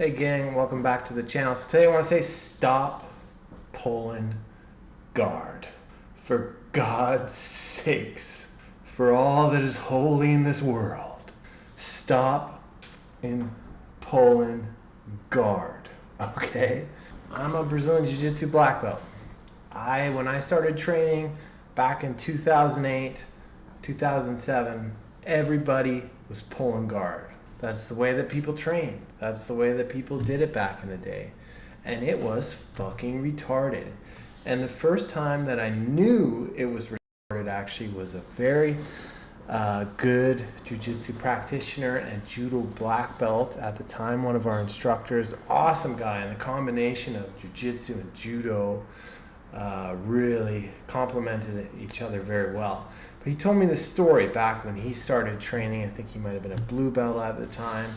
Hey gang, welcome back to the channel. So today I want to say stop pulling guard. For God's sakes, for all that is holy in this world, stop in pulling guard, okay? I'm a Brazilian Jiu-Jitsu black belt. When I started training back in 2008, 2007, everybody was pulling guard. That's the way that people trained. That's the way that people did it back in the day. And it was fucking retarded. And the first time that I knew it was retarded actually was a very good jiu-jitsu practitioner and judo black belt at the time. One of our instructors, awesome guy, and the combination of jiu-jitsu and judo really complemented each other very well. But he told me this story back when he started training. I think he might have been a blue belt at the time.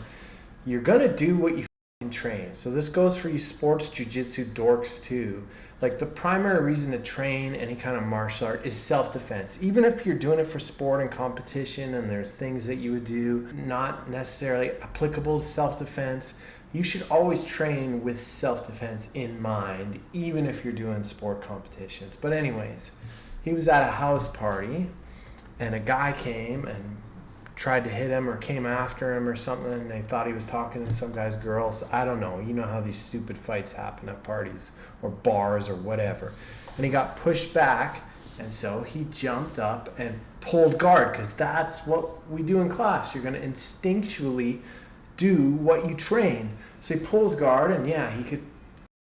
You're gonna do what you train. So this goes for you sports jiu-jitsu dorks too. Like, the primary reason to train any kind of martial art is self-defense. Even if you're doing it for sport and competition and there's things that you would do not necessarily applicable to self-defense, you should always train with self-defense in mind, even if you're doing sport competitions. But anyways, he was at a house party and a guy came and tried to hit him or came after him or something, and they thought he was talking to some guy's girls. I don't know. You know how these stupid fights happen at parties or bars or whatever. And he got pushed back, and so he jumped up and pulled guard, because that's what we do in class. You're going to instinctually do what you train. So he pulls guard, and yeah, he could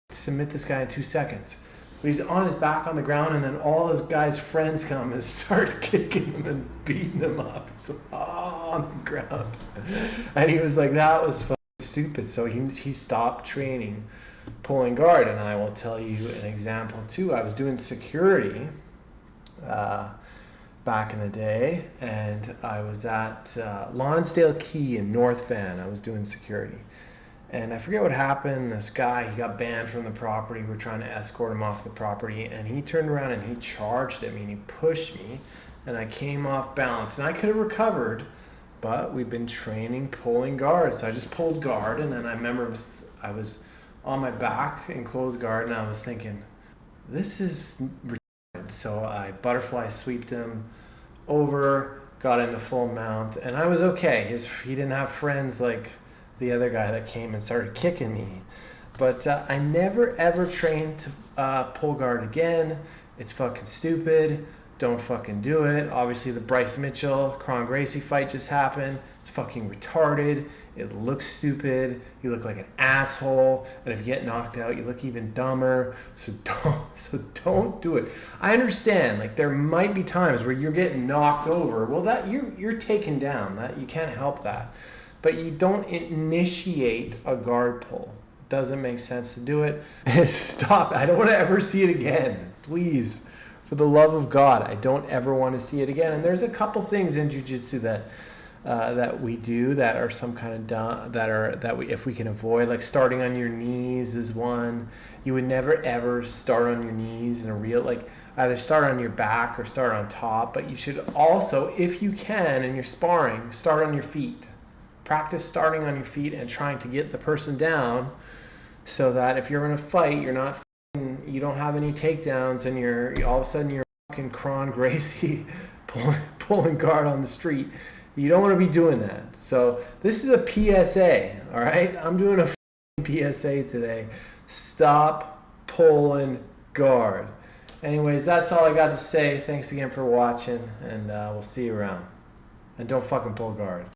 submit this guy in 2 seconds. But he's on his back on the ground, and then all his guy's friends come and start kicking him and beating him up. So, on the ground. And he was like, that was fucking stupid. So he stopped training pulling guard. And I will tell you an example too. I was doing security back in the day, and I was at Lonsdale Key in North Van. I was doing security. And I forget what happened. This guy, he got banned from the property. We're trying to escort him off the property. And he turned around and he charged at me and he pushed me. And I came off balance. And I could have recovered, but we've been training pulling guard. So I just pulled guard. And then I remember I was on my back in closed guard. And I was thinking, this is retarded. So I butterfly sweeped him over, got into full mount. And I was okay. He didn't have friends like the other guy that came and started kicking me. But I never ever trained to pull guard again. It's fucking stupid. Don't fucking do it. Obviously the Bryce Mitchell Kron Gracie fight just happened. It's fucking retarded. It looks stupid. You look like an asshole. And if you get knocked out, you look even dumber. So don't do it. I understand, like, there might be times where you're getting knocked over. Well, that you're taken down. That you can't help that. But you don't initiate a guard pull. It doesn't make sense to do it. Stop. I don't want to ever see it again. Please. For the love of God, I don't ever want to see it again. And there's a couple things in jiu-jitsu that we do that are some kind of dumb, if we can avoid, like starting on your knees is one. You would never ever start on your knees in a real, like, either start on your back or start on top. But you should also, if you can, in your sparring, start on your feet. Practice starting on your feet and trying to get the person down, so that if you're in a fight, you don't have any takedowns, and you're all of a sudden you're fucking Kron Gracie pulling guard on the street. You don't want to be doing that. So this is a PSA, all right? I'm doing a PSA today. Stop pulling guard. Anyways, that's all I got to say. Thanks again for watching, and we'll see you around. And don't fucking pull guard.